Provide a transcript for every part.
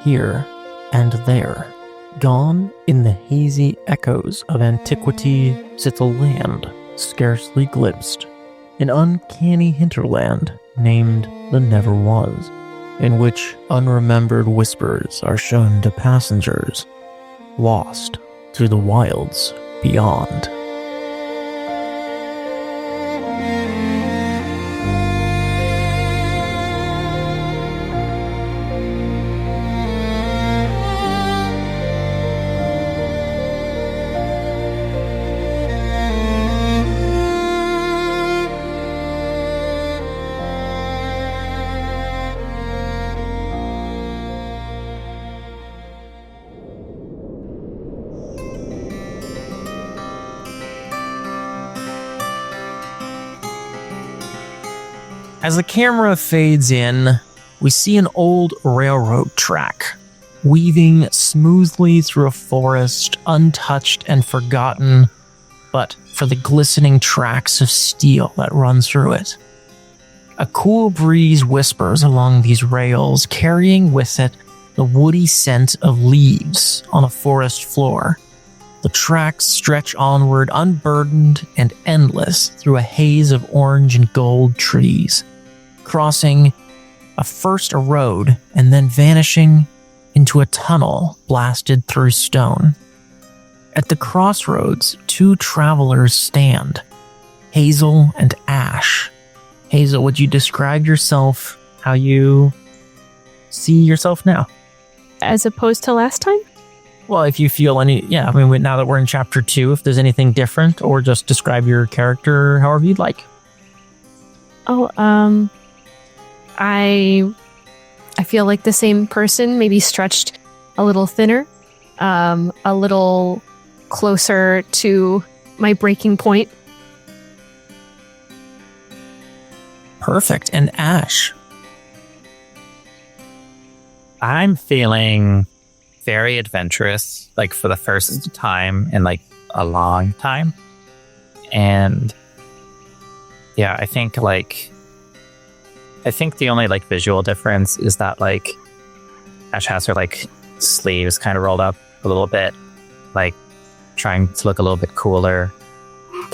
here and there. Gone in the hazy echoes of antiquity sits a land scarcely glimpsed, an uncanny hinterland named the Never Was, in which unremembered whispers are shown to passengers, lost through the wilds beyond. As the camera fades in, we see an old railroad track, weaving smoothly through a forest, untouched and forgotten, but for the glistening tracks of steel that run through it. A cool breeze whispers along these rails, carrying with it the woody scent of leaves on a forest floor. The tracks stretch onward, unburdened and endless, through a haze of orange and gold trees, crossing first a road and then vanishing into a tunnel blasted through stone. At the crossroads, two travelers stand, Hazel and Ash. Hazel, would you describe yourself how you see yourself now? As opposed to last time? Well, if you feel any, now that we're in chapter 2, if there's anything different, or just describe your character however you'd like. I feel like the same person, maybe stretched a little thinner, a little closer to my breaking point. Perfect. And Ash? I'm feeling very adventurous, like for the first time in like a long time. And yeah, I think the only like visual difference is that like Ash has her like sleeves kind of rolled up a little bit, like trying to look a little bit cooler,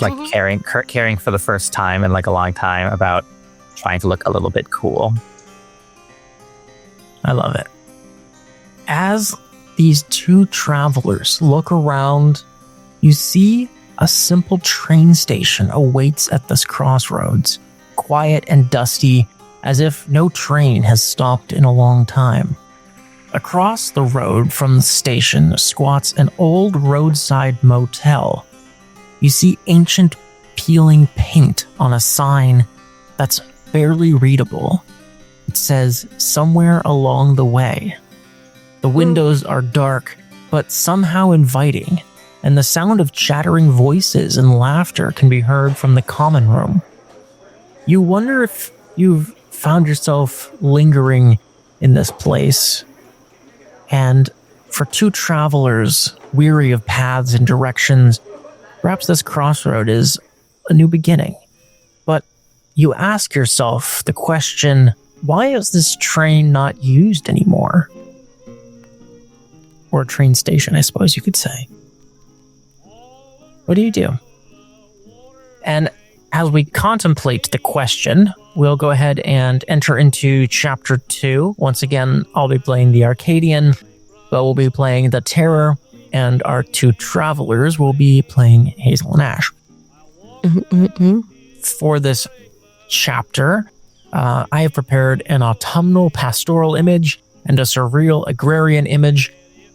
like caring for the first time in like a long time about trying to look a little bit cool. I love it. As these two travelers look around, you see a simple train station awaits at this crossroads, quiet and dusty, as if no train has stopped in a long time. Across the road from the station squats an old roadside motel. You see ancient peeling paint on a sign that's barely readable. It says, "Somewhere along the way." The windows are dark, but somehow inviting, and the sound of chattering voices and laughter can be heard from the common room. You wonder if you've found yourself lingering in this place, and for two travelers weary of paths and directions, perhaps this crossroad is a new beginning. But you ask yourself the question, why is this train not used anymore? Or a train station, I suppose you could say. What do you do? And as we contemplate the question, we'll go ahead and enter into chapter 2. Once again, I'll be playing the Arcadian, but we'll be playing the Terror, and our two travelers will be playing Hazel and Ash. For this chapter, I have prepared an autumnal pastoral image and a surreal agrarian image,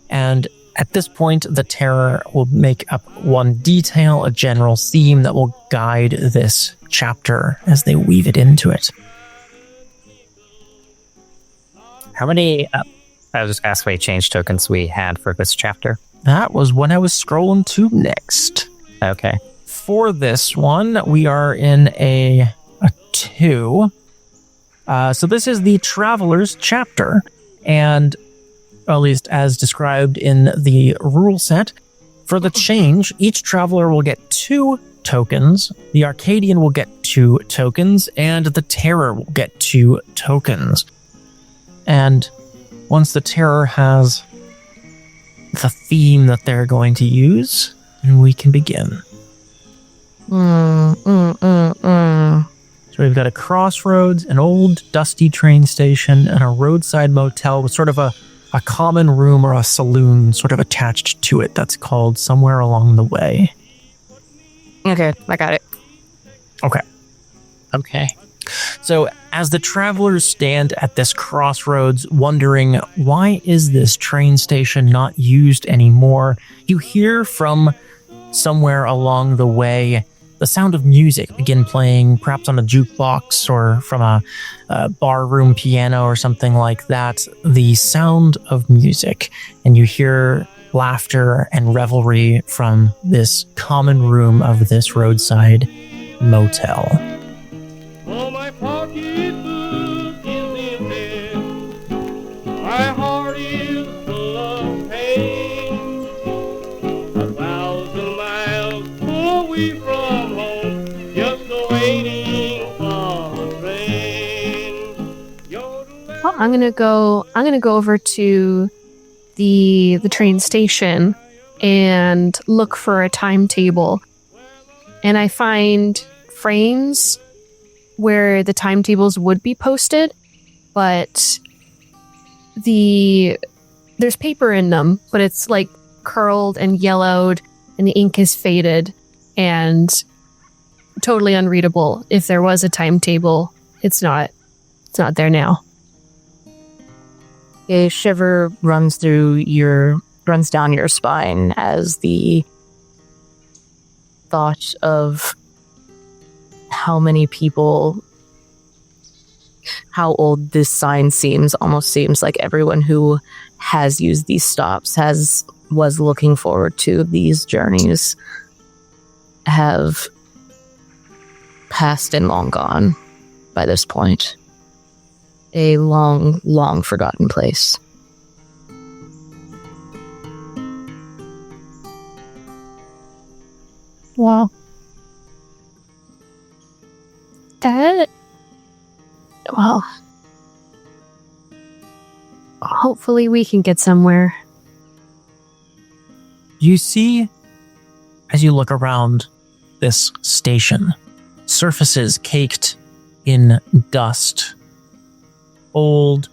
and at this point, the Terror will make up one detail, a general theme that will guide this chapter as they weave it into it. How many, I was just asked how many change tokens we had for this chapter. That was when I was scrolling to next. Okay. For this one, we are in a 2. So this is the Traveler's chapter, and at least as described in the rule set. For the change, each traveler will get 2 tokens, the Arcadian will get 2 tokens, and the Terror will get 2 tokens. And once the terror has the theme that they're going to use, and we can begin. So we've got a crossroads, an old dusty train station, and a roadside motel with sort of a common room or a saloon sort of attached to it that's called Somewhere Along the Way. Okay, I got it. Okay. So as the travelers stand at this crossroads wondering, why is this train station not used anymore? You hear from somewhere along the way the sound of music begin playing, perhaps on a jukebox or from a barroom piano or something like that. The sound of music, and you hear laughter and revelry from this common room of this roadside motel. Oh, my pocketbook is empty. My heart is full of pain. 1,000 miles away from home, just waiting for the train. Well, I'm gonna go over to the train station and look for a timetable. And I find frames where the timetables would be posted, but there's paper in them, but it's like curled and yellowed, and the ink is faded and totally unreadable. If there was a timetable, it's not there now. A shiver runs down your spine as the thought of how old this sign seems. Almost seems like everyone who has used these stops was looking forward to these journeys have passed and long gone by this point. A long, long forgotten place. Wow. Well, hopefully we can get somewhere. You see, as you look around this station, surfaces caked in dust, old,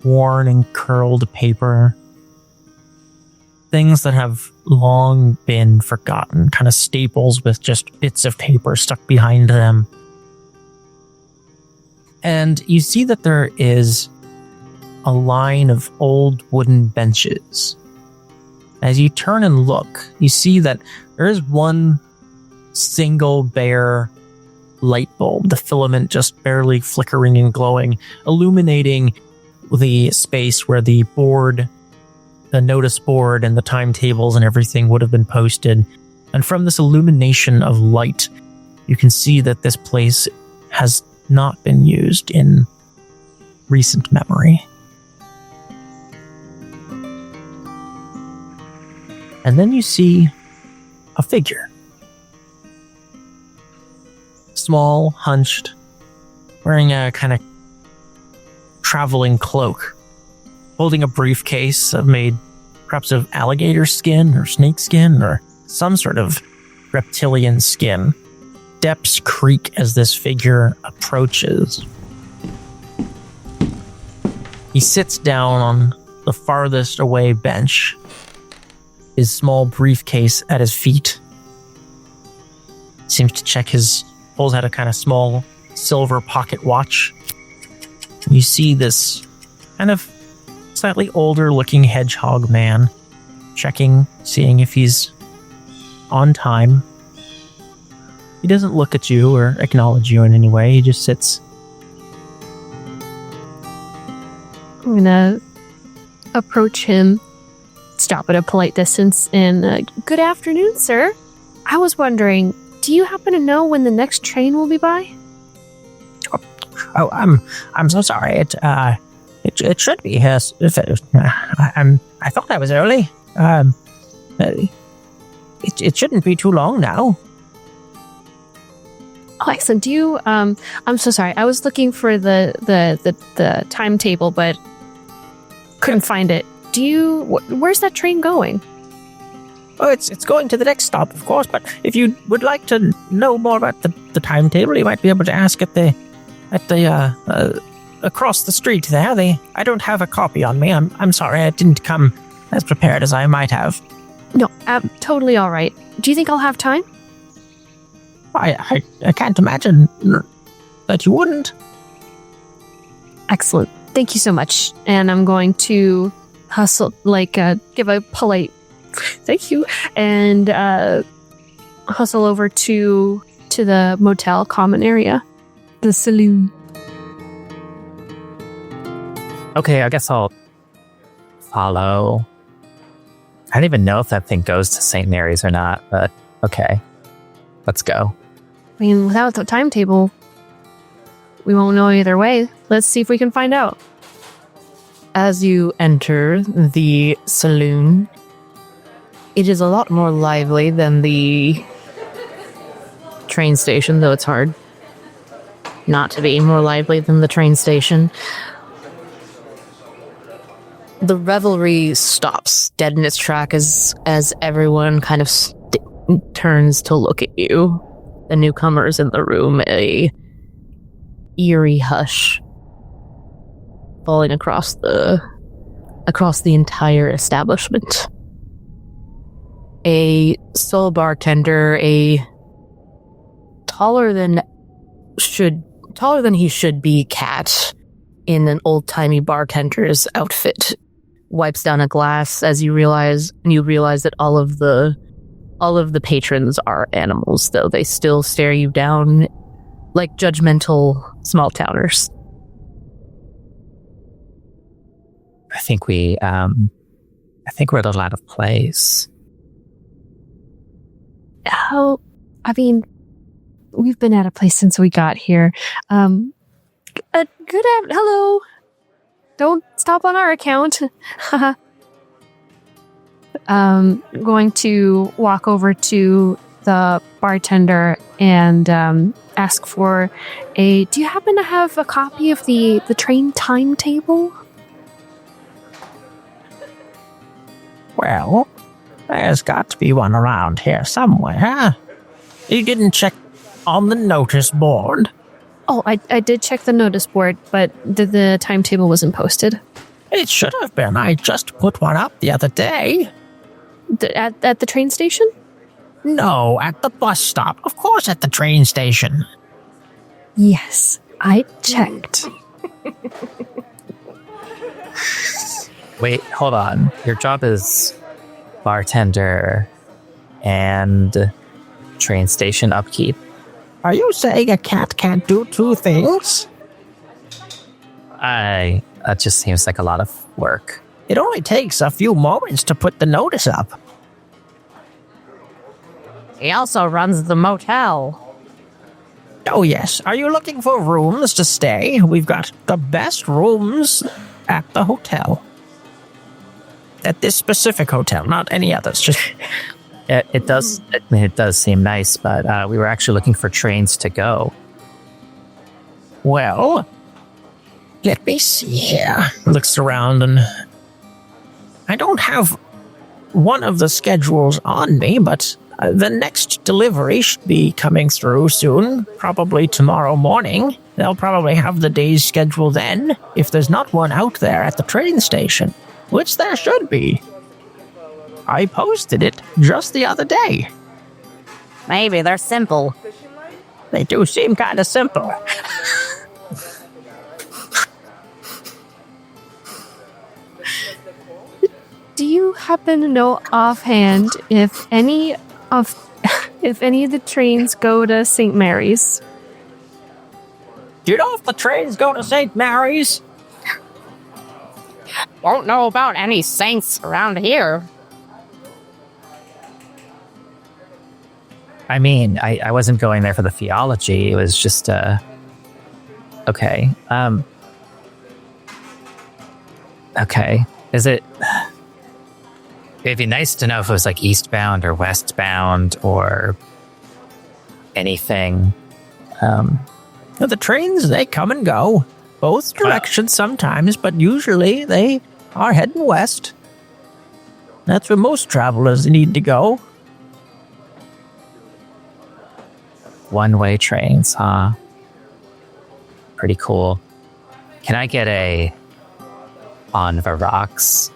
worn and curled paper, things that have long been forgotten, kind of staples with just bits of paper stuck behind them. And you see that there is a line of old wooden benches. As you turn and look, you see that there is one single bare light bulb, the filament just barely flickering and glowing, illuminating the space where the board, the notice board and the timetables and everything would have been posted. And from this illumination of light, you can see that this place has not been used in recent memory. And then you see a figure. Small, hunched, wearing a kind of traveling cloak, holding a briefcase made perhaps of alligator skin or snake skin or some sort of reptilian skin. Steps creak as this figure approaches. He sits down on the farthest away bench, his small briefcase at his feet. Seems to check pulls out a kind of small silver pocket watch. You see this kind of slightly older looking hedgehog man checking, seeing if he's on time. He doesn't look at you or acknowledge you in any way. He just sits. I'm gonna approach him, stop at a polite distance, and good afternoon, sir. I was wondering, do you happen to know when the next train will be by? Oh, I'm so sorry. It should be here. I thought I was early. It shouldn't be too long now. Oh, excellent. Do you, I'm so sorry. I was looking for the timetable, but couldn't find it. Where's that train going? Oh, it's going to the next stop, of course, but if you would like to know more about the timetable, you might be able to ask at the across the street there. I don't have a copy on me. I'm sorry, I didn't come as prepared as I might have. No, totally all right. Do you think I'll have time? I can't imagine that you wouldn't. Excellent. Thank you so much. And I'm going to hustle, give a polite thank you, and hustle over to the motel common area, the saloon. Okay, I guess I'll follow. I don't even know if that thing goes to St. Mary's or not, but okay. Let's go. I mean, without the timetable, we won't know either way. Let's see if we can find out. As you enter the saloon, it is a lot more lively than the train station, though it's hard not to be more lively than the train station. The revelry stops dead in its track as everyone kind of turns to look at you. The newcomers in the room, a eerie hush falling across the entire establishment. A sole bartender, a taller than he should be cat in an old-timey bartender's outfit, wipes down a glass as you realize that all of the patrons are animals, though they still stare you down like judgmental small-towners. I think we're a little out of place. Oh, I mean, we've been out of place since we got here. Hello. Don't stop on our account. Going to walk over to the bartender and ask for do you happen to have a copy of the train timetable? Well, there's got to be one around here somewhere. You didn't check on the notice board? Oh, I did check the notice board, but the timetable wasn't posted. It should have been. I just put one up the other day. At the train station? No, at the bus stop. Of course, at the train station. Yes, I checked. Wait, hold on. Your job is bartender and train station upkeep. Are you saying a cat can't do two things? That just seems like a lot of work. It only takes a few moments to put the notice up. He also runs the motel. Oh yes, are you looking for rooms to stay? We've got the best rooms at the hotel. At this specific hotel, not any others. Just it does seem nice, but we were actually looking for trains to go. Well, let me see here. Looks around and I don't have one of the schedules on me, but the next delivery should be coming through soon, probably tomorrow morning. They'll probably have the day's schedule then, if there's not one out there at the train station, which there should be. I posted it just the other day. Maybe they're simple. They do seem kind of simple. Do you happen to know offhand if any of the trains go to St. Mary's? Do you know if the trains go to St. Mary's? Won't know about any saints around here. I mean, I wasn't going there for the theology. It was just, okay. Okay. Is it... It'd be nice to know if it was like eastbound or westbound or anything. The trains, they come and go. Both directions sometimes, but usually they are heading west. That's where most travelers need to go. One-way trains, huh? Pretty cool. Can I get a on the rocks?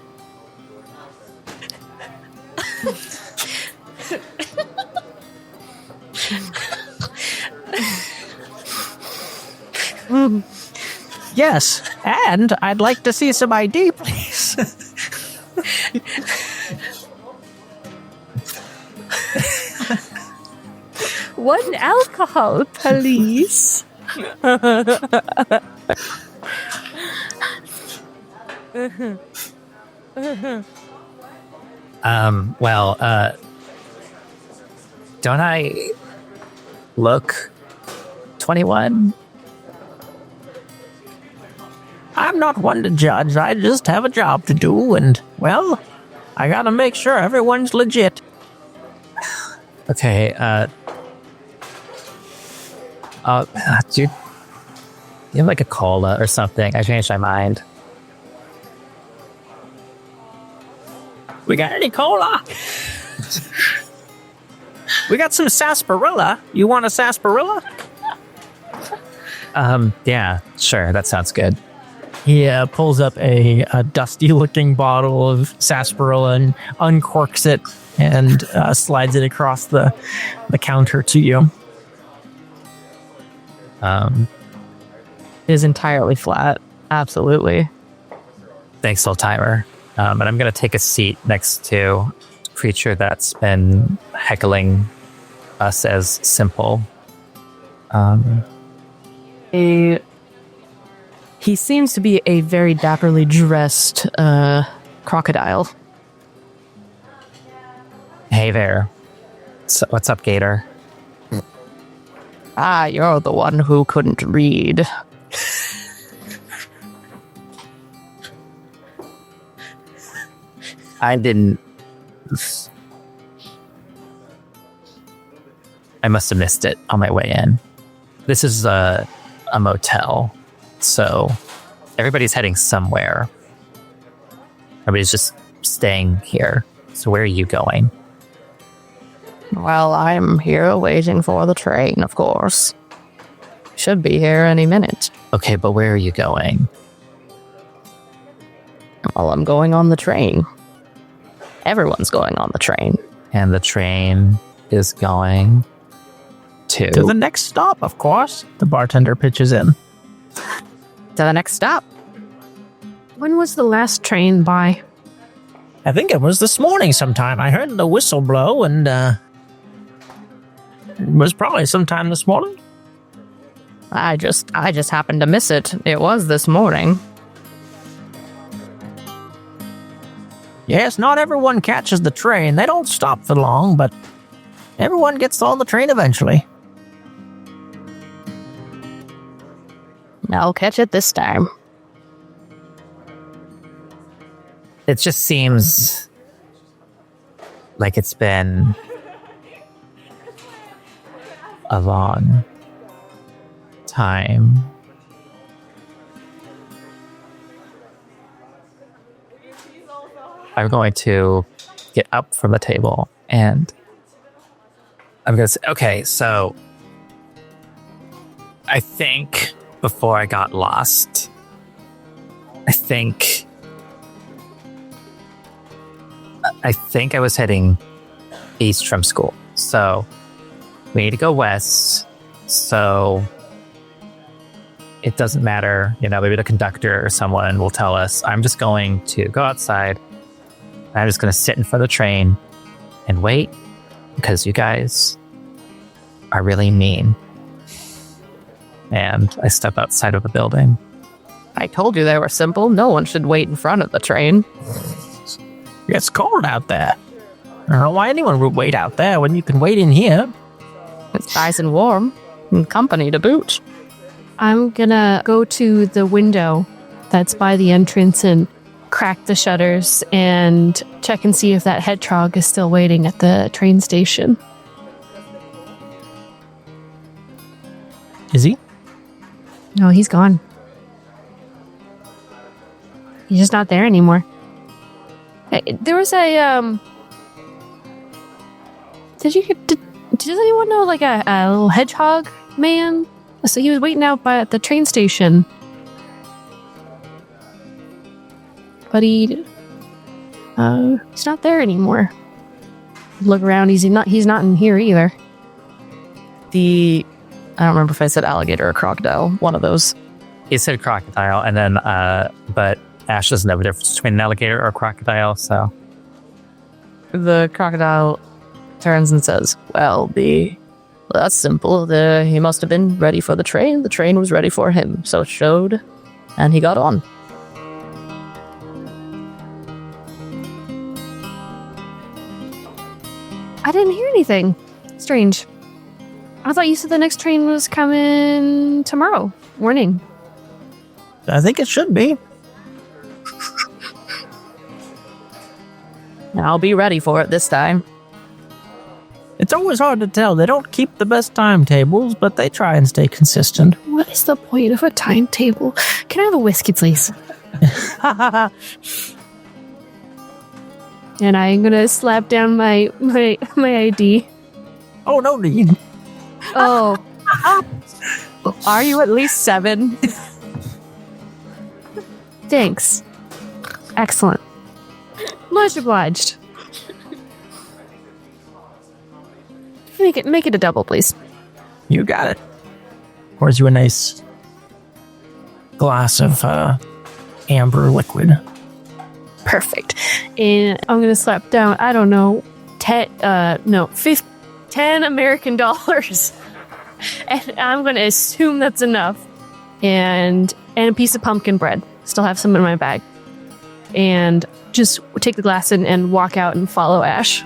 Yes, and I'd like to see some ID, please. One alcohol, please. Well, don't I look 21? I'm not one to judge. I just have a job to do, and, well, I gotta make sure everyone's legit. Okay, do you have like a cola or something? I changed my mind. We got any cola? We got some sarsaparilla. You want a sarsaparilla? Yeah, sure, that sounds good. He pulls up a dusty-looking bottle of sarsaparilla and uncorks it and slides it across the counter to you. It is entirely flat. Absolutely. Thanks, old timer. And I'm going to take a seat next to a creature that's been heckling us as simple. He seems to be a very dapperly dressed crocodile. Hey there. So, what's up, Gator? Ah, you're the one who couldn't read. I didn't... I must have missed it on my way in. This is a motel, so everybody's heading somewhere. Everybody's just staying here. So where are you going? Well, I'm here waiting for the train, of course. Should be here any minute. Okay, but where are you going? Well, I'm going on the train. Everyone's going on the train. And the train is going to To the next stop, of course. The bartender pitches in. To the next stop. When was the last train by? I think it was this morning sometime. I heard the whistle blow, and it was probably sometime this morning. I just happened to miss it. It was this morning. Yes, not everyone catches the train. They don't stop for long, but everyone gets on the train eventually. I'll catch it this time. It just seems like it's been a long time. I'm going to get up from the table and I'm going to say, okay, so I think before I got lost, I think I was heading east from school. So we need to go west. So it doesn't matter, maybe the conductor or someone will tell us. I'm just going to go outside. I'm just going to sit in front of the train and wait because you guys are really mean. And I step outside of the building. I told you they were simple. No one should wait in front of the train. It's cold out there. I don't know why anyone would wait out there when you can wait in here. It's nice and warm. And company to boot. I'm gonna go to the window that's by the entrance and crack the shutters and check and see if that hedgehog is still waiting at the train station. Is he? No, he's gone. He's just not there anymore. There was a does anyone know like a little hedgehog man? So he was waiting out at the train station, but he's not there anymore. Look around. He's not in here either. I don't remember if I said alligator or crocodile. One of those. He said crocodile, and then but Ash doesn't know the difference between an alligator or a crocodile, so The crocodile turns and says, well, that's simple. He must have been ready for the train. The train was ready for him, so it showed, and he got on. I didn't hear anything. Strange. I thought you said the next train was coming tomorrow morning. I think it should be. I'll be ready for it this time. It's always hard to tell. They don't keep the best timetables, but they try and stay consistent. What is the point of a timetable? Can I have a whiskey, please? And I'm gonna slap down my ID. Oh, no need. Oh, Are you at least 7? thanks. Excellent. Much obliged. Make it a double, please. You got it. Pours you a nice glass of amber liquid. Perfect. And I'm gonna slap down, I don't know, 10 American dollars. And I'm gonna assume that's enough. And a piece of pumpkin bread. Still have some in my bag. And just take the glass and walk out and follow Ash.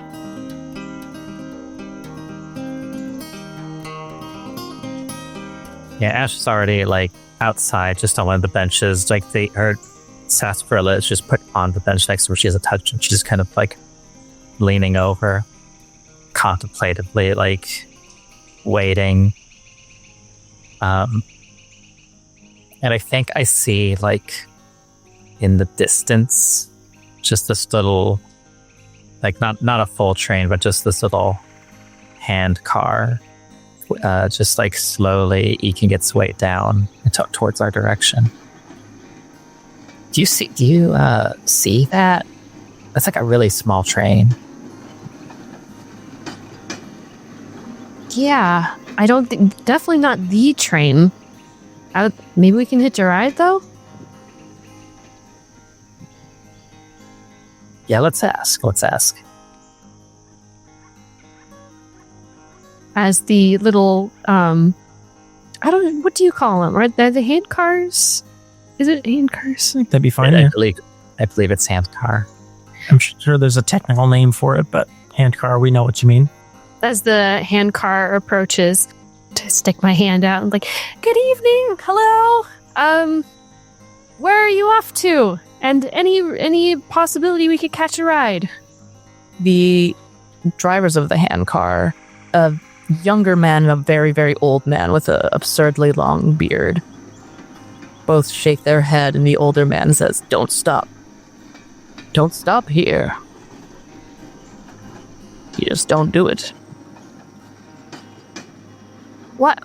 yeah, Ash is already like outside, just on one of the benches. Like her sarsaparilla is just put on the bench next to where she has a touch, and she's just kind of like leaning over, contemplatively, like waiting. And I think I see like in the distance, just this little, like not a full train, but just this little hand car, just like slowly eking its way down towards our direction. Do you see that? That's like a really small train. Yeah, I don't think, definitely not the train. Maybe we can hitch a ride though? Yeah, let's ask. As the little, what do you call them? Are they the hand cars? Is it hand cars? That'd be fine. I Yeah. believe it's hand car. I'm sure there's a technical name for it, but hand car, we know what you mean. As the hand car approaches, to stick my hand out and like, good evening, hello. Where are you off to? And any possibility we could catch a ride? The drivers of the hand car, a younger man and a very, very old man with an absurdly long beard, both shake their head, and the older man says, "Don't stop. Don't stop here. You just don't do it." What?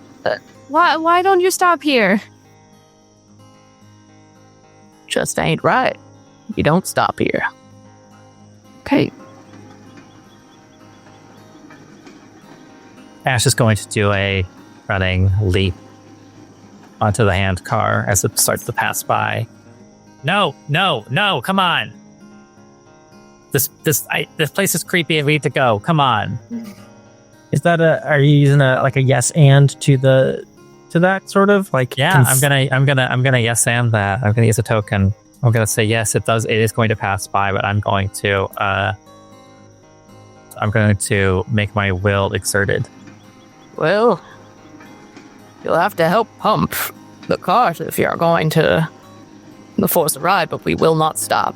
Why don't you stop here? Just ain't right. You don't stop here. Okay. Ash is going to do a running leap onto the hand car as it starts to pass by. No, come on. This place is creepy and we need to go. Come on. Is that are you using a yes and to that sort of like? Yeah, I'm gonna yes and that. I'm gonna use a token. I'm gonna say yes, it is going to pass by, but I'm going to make my will exerted. Well, you'll have to help pump the cart if you're going to force a ride, but we will not stop.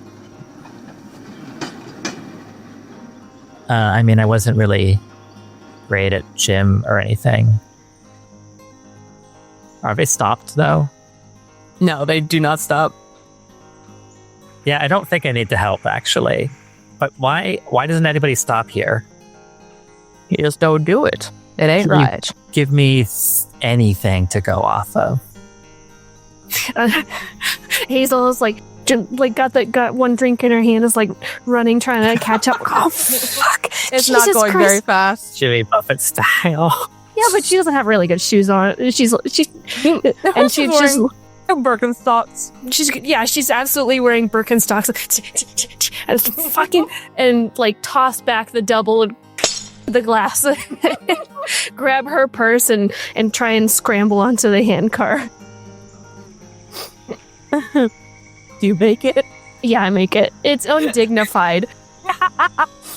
I mean, I wasn't really great at gym or anything. Are they stopped though? No, they do not stop. Yeah, I don't think I need to help, actually. But why doesn't anybody stop here? You just don't do it. It ain't Can you right. give me anything to go off of? Hazel is like got one drink in her hand, is like running, trying to catch up. Oh fuck! It's Jesus not going Christ. very fast. Jimmy Buffett style. Yeah, but she doesn't have really good shoes on. She's and she's just Birkenstocks. she's absolutely wearing Birkenstocks and fucking and like toss back the double and the glass, grab her purse and try and scramble onto the handcar. Do you make it? Yeah, I make it. It's undignified,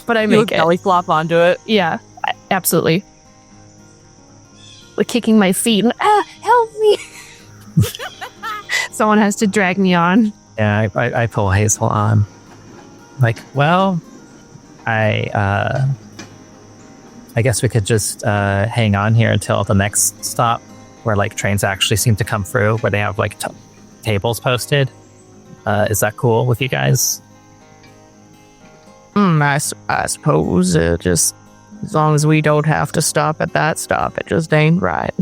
but I You make it. belly flop onto it. Yeah, absolutely. Like kicking my feet and help me. Someone has to drag me on. Yeah, I pull Hazel on. Like, well, I guess we could just hang on here until the next stop, where like trains actually seem to come through, where they have like tables posted. Is that cool with you guys? I suppose it just, as long as we don't have to stop at that stop, it just ain't right.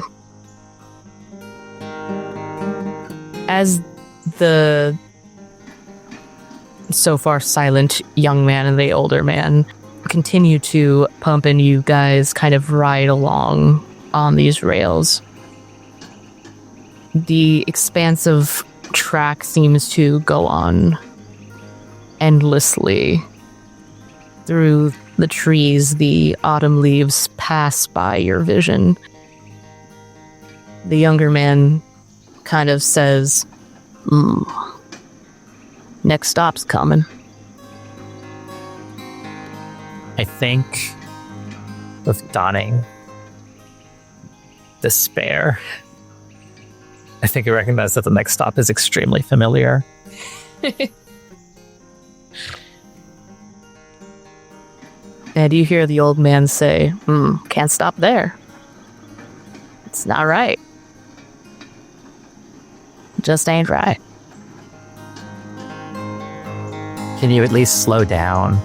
As the so far silent young man and the older man continue to pump, and you guys kind of ride along on these rails, the expansive track seems to go on endlessly. Through the trees, the autumn leaves pass by your vision. The younger man kind of says, next stop's coming. I think with dawning despair, I think I recognize that the next stop is extremely familiar. And you hear the old man say, can't stop there. It's not right. Just ain't right. Can you at least slow down?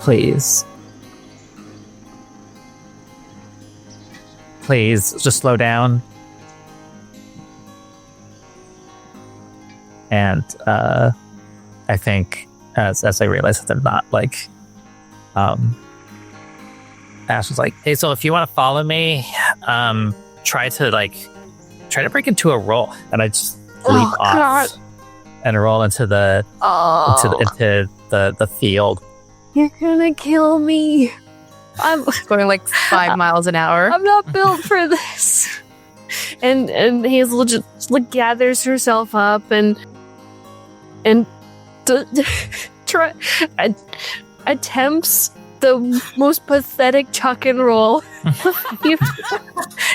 Please. Please, just slow down. And I think as I realize that they're not like Ash was like, hey, so if you want to follow me, try to break into a roll. And I just leap off God. and roll into the field. You're gonna kill me. I'm Going like 5 miles an hour. I'm not built for this. And Hazel just like gathers herself up and attempts the most pathetic chuck and roll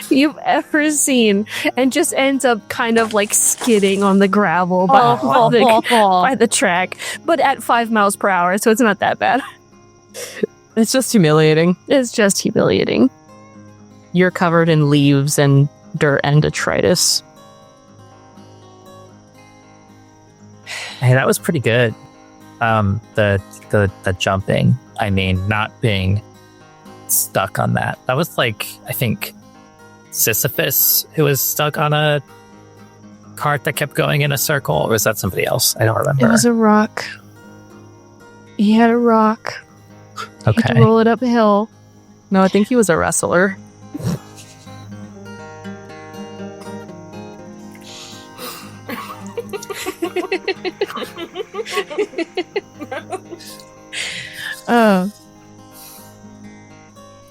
you've ever seen, and just ends up kind of like skidding on the gravel by the track, but at 5 miles per hour, so it's not that bad. It's just humiliating. It's just humiliating. You're covered in leaves and dirt and detritus. Hey, that was pretty good. The jumping. I mean, not being stuck on that. That was like, I think, Sisyphus, who was stuck on a cart that kept going in a circle, or was that somebody else? I don't remember. It was a rock. He had a rock. He had Okay. to roll it uphill. No, I think he was a wrestler.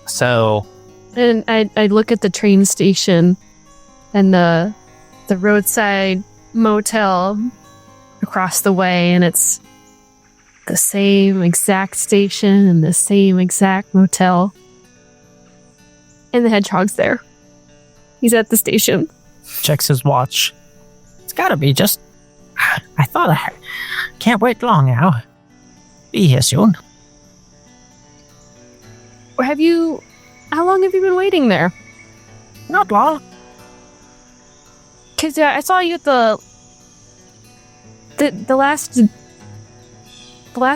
So, And I look at the train station and the roadside motel across the way, and it's the same exact station and the same exact motel. And the hedgehog's there. He's at the station. Checks his watch. It's gotta be just. I thought I can't wait long now. Be here soon. How long have you been waiting there? Not long. Because I saw you at the the last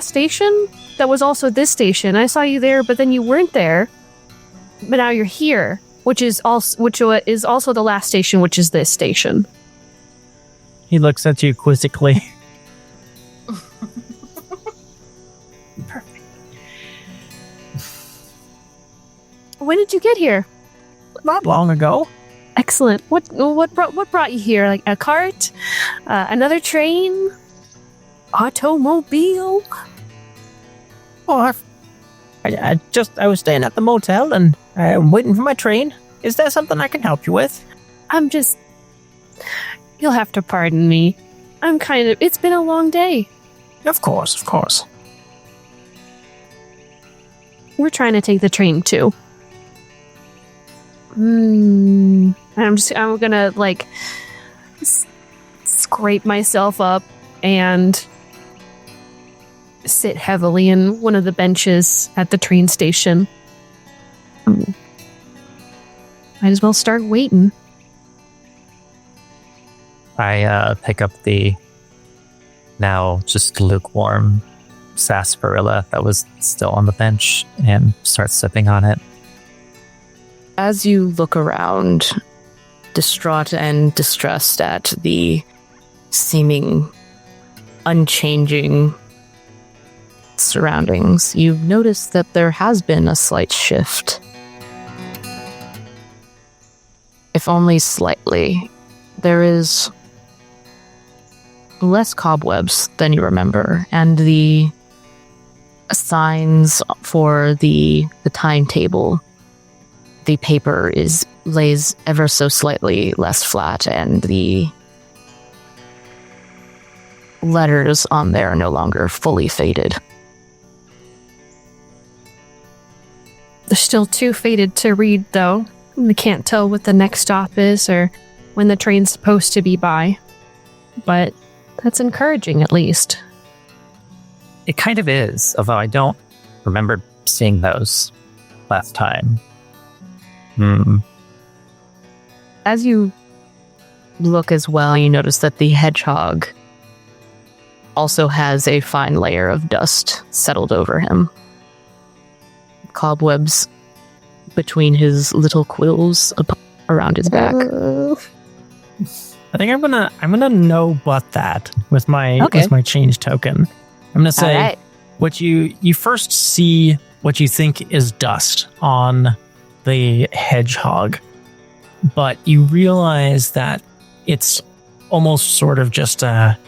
station that was also this station. I saw you there, but then you weren't there. But now you're here, which is also the last station, which is this station. He looks at you quizzically. Perfect. When did you get here? Not long ago. Excellent. What brought you here? Like a cart, another train, automobile? Oh, I was staying at the motel and I'm waiting for my train. Is there something I can help you with? You'll have to pardon me. It's been a long day. Of course. We're trying to take the train too. I'm gonna like scrape myself up and sit heavily in one of the benches at the train station. Might as well start waiting. I pick up the now just lukewarm sarsaparilla that was still on the bench and start sipping on it. As you look around, distraught and distressed at the seeming unchanging surroundings, you notice that there has been a slight shift. If only slightly. There is less cobwebs than you remember, and the signs for the timetable, the paper lays ever so slightly less flat, and the letters on there are no longer fully faded. They're still too faded to read, though. We can't tell what the next stop is or when the train's supposed to be by. But that's encouraging, at least. It kind of is, although I don't remember seeing those last time. As you look as well, you notice that the hedgehog also has a fine layer of dust settled over him. Cobwebs between his little quills around his back. I think I'm gonna know but that with my change token. I'm gonna say right. what you first see what you think is dust on the hedgehog, but you realize that it's almost sort of just a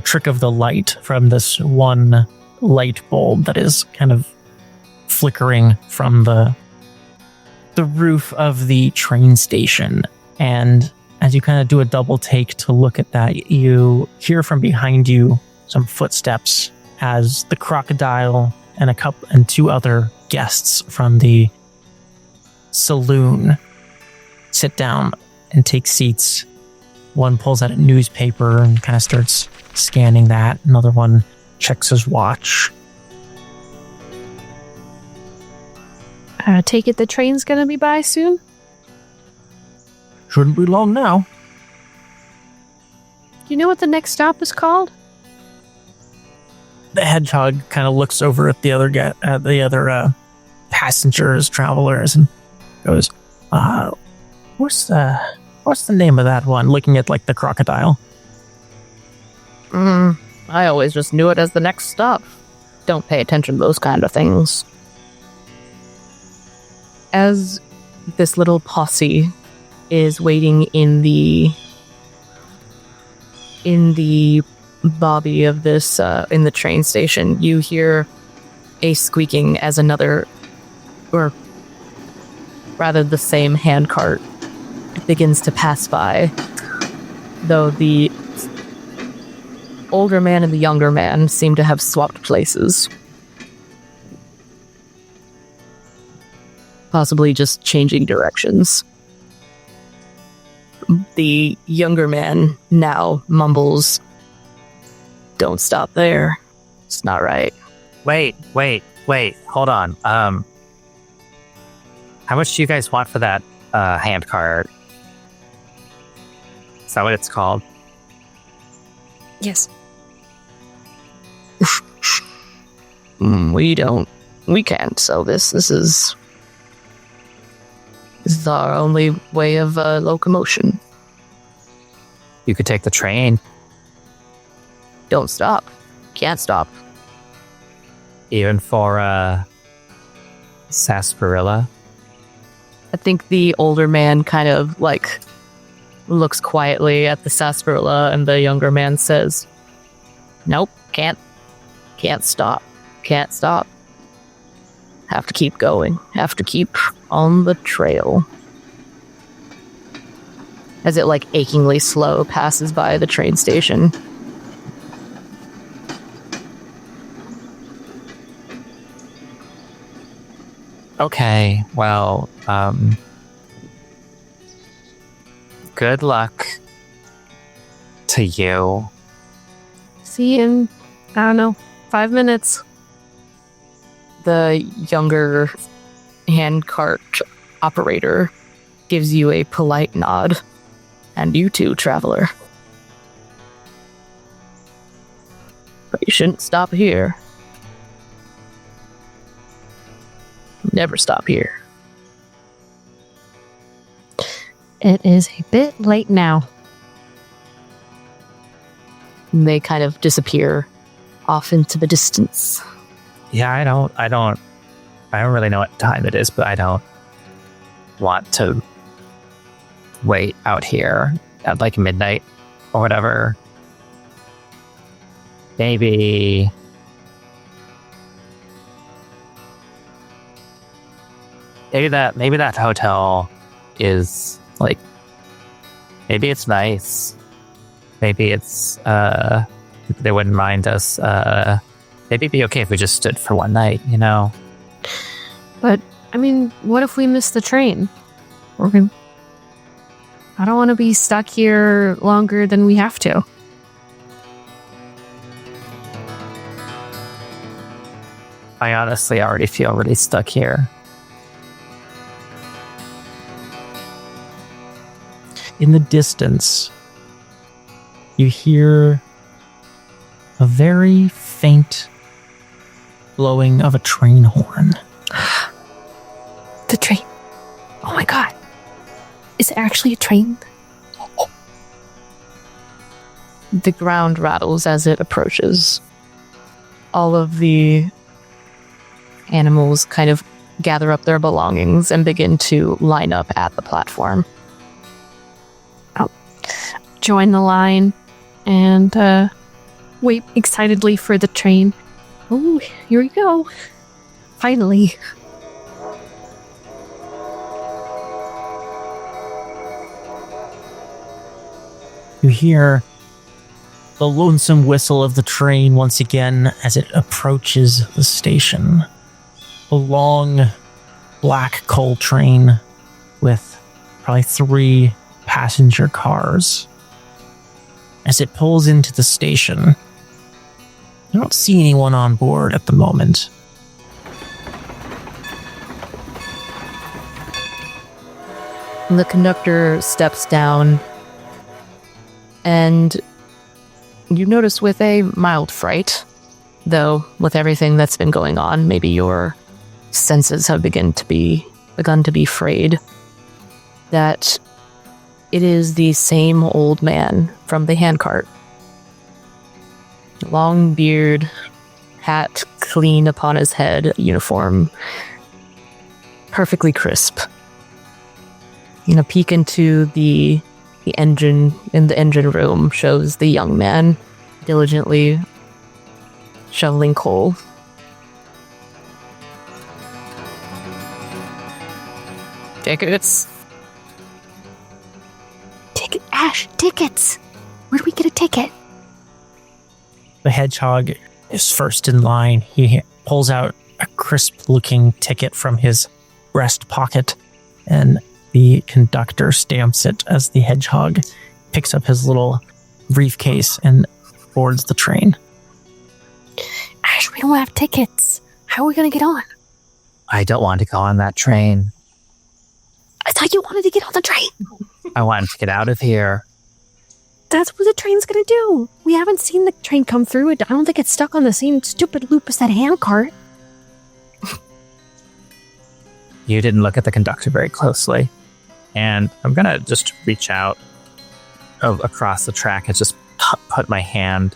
trick of the light from this one light bulb that is kind of flickering from the roof of the train station. And as you kind of do a double take to look at that, you hear from behind you some footsteps as the crocodile and two other guests from the saloon sit down and take seats. One pulls out a newspaper and kind of starts scanning that. Another one checks his watch. Take it the train's gonna be by soon? Shouldn't be long now. Do you know what the next stop is called? The hedgehog kind of looks over at the other passengers, travelers, and goes, what's the name of that one? Looking at like the crocodile. I always just knew it as the next stop. Don't pay attention to those kind of things. As this little posse is waiting in the lobby of this in the train station, you hear a squeaking as another, or rather the same handcart begins to pass by, though the older man and the younger man seem to have swapped places, possibly just changing directions. The younger man now mumbles, "Don't stop there. It's not right." Wait, hold on. How much do you guys want for that hand cart? Is that what it's called? Yes. We can't sell this. This is our only way of locomotion. You could take the train. Don't stop. Can't stop. Even for sarsaparilla. I think the older man kind of like looks quietly at the sarsaparilla, and the younger man says, "Nope, can't stop. Can't stop. Have to keep going. Have to keep on the trail." As it like achingly slow passes by the train station. Okay, well, good luck to you. See you in, I don't know, 5 minutes. The younger handcart operator gives you a polite nod. And you too, traveler. But you shouldn't stop here. Never stop here. It is a bit late now. And they kind of disappear off into the distance. Yeah, I don't really know what time it is, but I don't want to wait out here at like midnight or whatever. Maybe that hotel is like, maybe it's nice. Maybe it's they wouldn't mind us. Maybe it'd be okay if we just stood for one night, you know? But, I mean, what if we miss the train? I don't want to be stuck here longer than we have to. I honestly already feel really stuck here. In the distance, you hear a very faint blowing of a train horn. The train. Oh my god. Is it actually a train? The ground rattles as it approaches. All of the animals kind of gather up their belongings and begin to line up at the platform. I'll join the line and wait excitedly for the train. Oh, here we go. Finally. You hear the lonesome whistle of the train once again as it approaches the station. A long black coal train with probably 3 passenger cars. As it pulls into the station, you don't see anyone on board at the moment. The conductor steps down, and you notice with a mild fright, though with everything that's been going on, maybe your senses have begun to be frayed, that it is the same old man from the handcart. Long beard, hat clean upon his head, uniform perfectly crisp. A peek into the engine in the engine room shows the young man diligently shoveling coal. Tickets. Ash, tickets! Where do we get a ticket? The hedgehog is first in line. He pulls out a crisp-looking ticket from his breast pocket, and the conductor stamps it as the hedgehog picks up his little briefcase and boards the train. Ash, we don't have tickets. How are we going to get on? I don't want to go on that train. I thought you wanted to get on the train. I wanted to get out of here. That's what the train's gonna do. We haven't seen the train come through. I don't think it's stuck on the same stupid loop as that handcart. You didn't look at the conductor very closely. And I'm going to just reach out across the track and just put my hand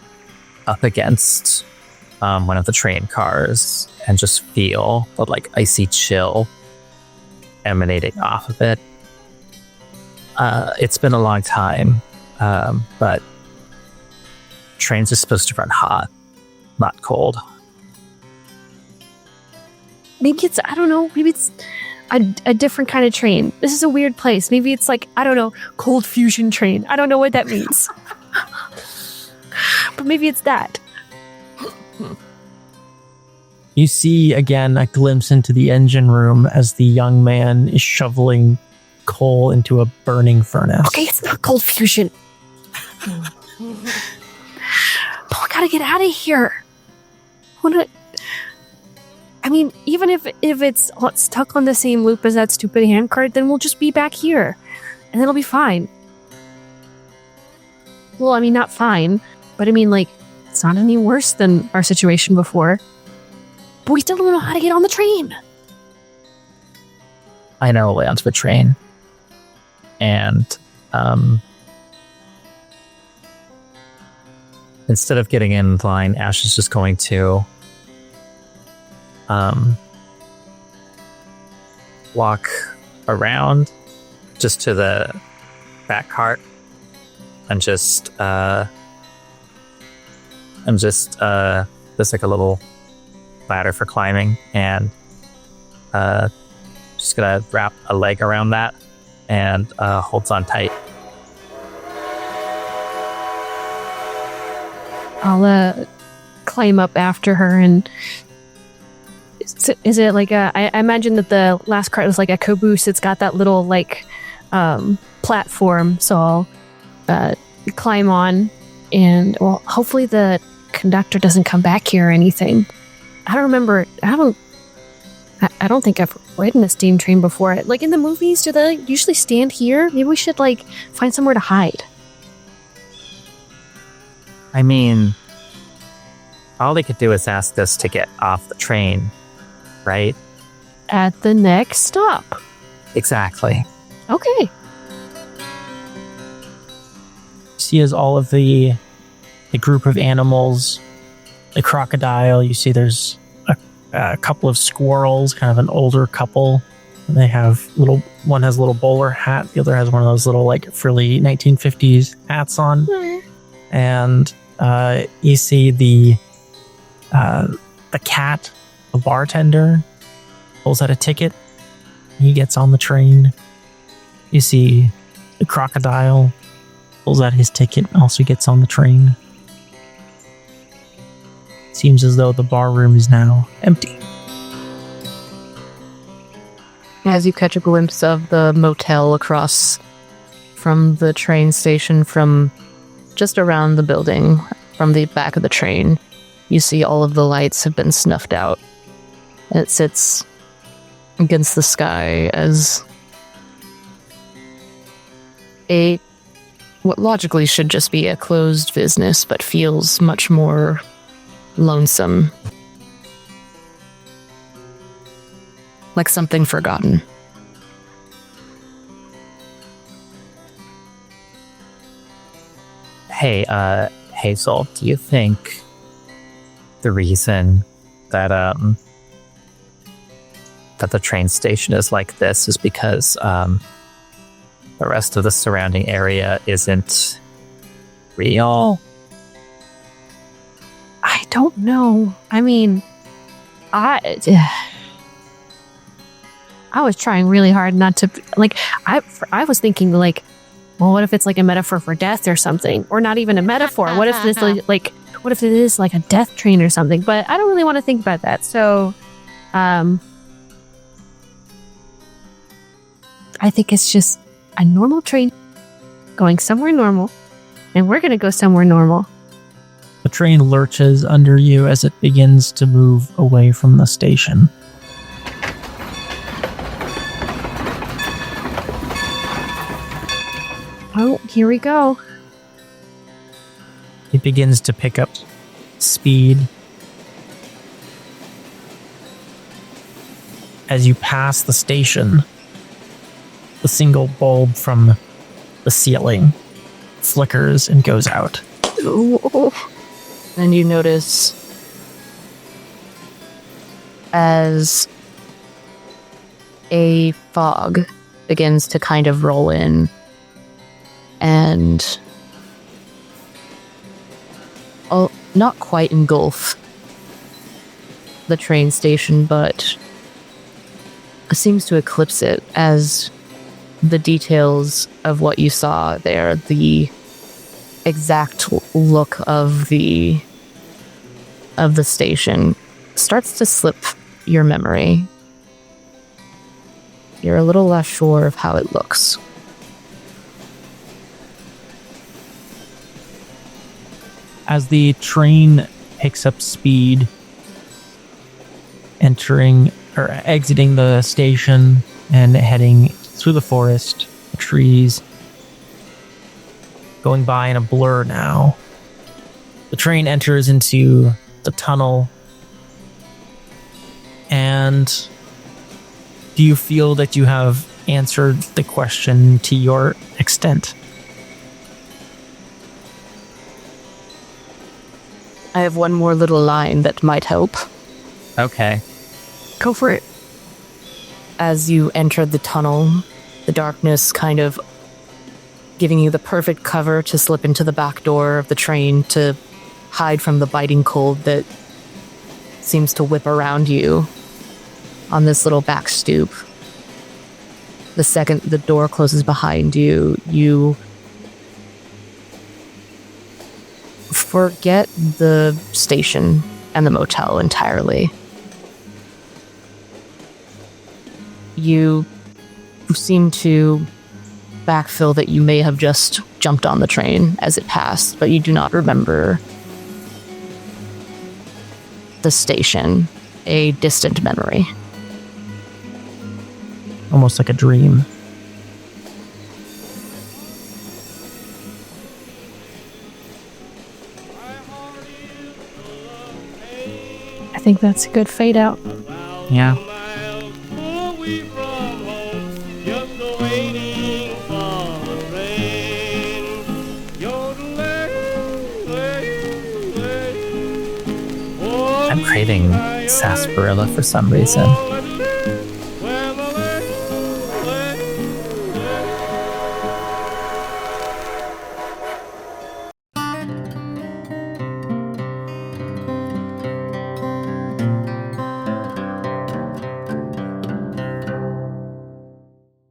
up against one of the train cars and just feel the like icy chill emanating off of it. It's been a long time, but trains are supposed to run hot, not cold. Maybe it's, I don't know, maybe it's a different kind of train. This is a weird place. Maybe it's like, I don't know, cold fusion train. I don't know what that means. But maybe it's that. You see again a glimpse into the engine room as the young man is shoveling coal into a burning furnace. Okay, it's not cold fusion. But we gotta get out of here. I mean, even if it's stuck on the same loop as that stupid handcart, then we'll just be back here. And it'll be fine. Well, I mean, not fine. But I mean, like, it's not any worse than our situation before. But we still don't know how to get on the train. I know a way onto the train. And instead of getting in line, Ash is just going to walk around just to the back cart and just there's like a little ladder for climbing, and just gonna wrap a leg around that and holds on tight. I'll climb up after her, and is it like I imagine that the last cart was like a caboose. It's got that little like platform, so I'll climb on, and well, hopefully the conductor doesn't come back here or anything. I don't remember. I don't think I've ridden a steam train before. Like in the movies, do they usually stand here? Maybe we should like find somewhere to hide. I mean, all they could do is ask us to get off the train, right? At the next stop. Exactly. Okay. See as all of the group of animals, the crocodile, you see there's a couple of squirrels, kind of an older couple. And they have one has a little bowler hat, the other has one of those little like frilly 1950s hats on. And you see the cat, the bartender, pulls out a ticket. He gets on the train. You see the crocodile pulls out his ticket, also gets on the train. Seems as though the bar room is now empty. As you catch a glimpse of the motel across from the train station, from just around the building, from the back of the train, you see all of the lights have been snuffed out. And it sits against the sky as what logically should just be a closed business, but feels much more lonesome. Like something forgotten. Hey, Hazel, do you think the reason that that the train station is like this is because the rest of the surrounding area isn't real? I don't know. I mean, I was trying really hard not to, like, I was thinking, like, well, what if it's like a metaphor for death or something? Or not even a metaphor. What if this, what if it is like a death train or something? But I don't really want to think about that. So, I think it's just a normal train going somewhere normal. And we're going to go somewhere normal. The train lurches under you as it begins to move away from the station. Oh, here we go. It begins to pick up speed. As you pass the station, the single bulb from the ceiling flickers and goes out. And you notice as a fog begins to kind of roll in and not quite engulf the train station, but seems to eclipse it as the details of what you saw there, the exact look of the station starts to slip your memory. You're a little less sure of how it looks. As the train picks up speed, exiting the station and heading through the forest, the trees, going by in a blur now. The train enters into the tunnel. And do you feel that you have answered the question to your extent? I have one more little line that might help. Okay. Go for it. As you enter the tunnel, the darkness kind of giving you the perfect cover to slip into the back door of the train to hide from the biting cold that seems to whip around you on this little back stoop. The second the door closes behind you, you forget the station and the motel entirely. You seem to backfill that you may have just jumped on the train as it passed, but you do not remember the station, a distant memory. Almost like a dream. I think that's a good fade out. Yeah. I'm craving sarsaparilla for some reason.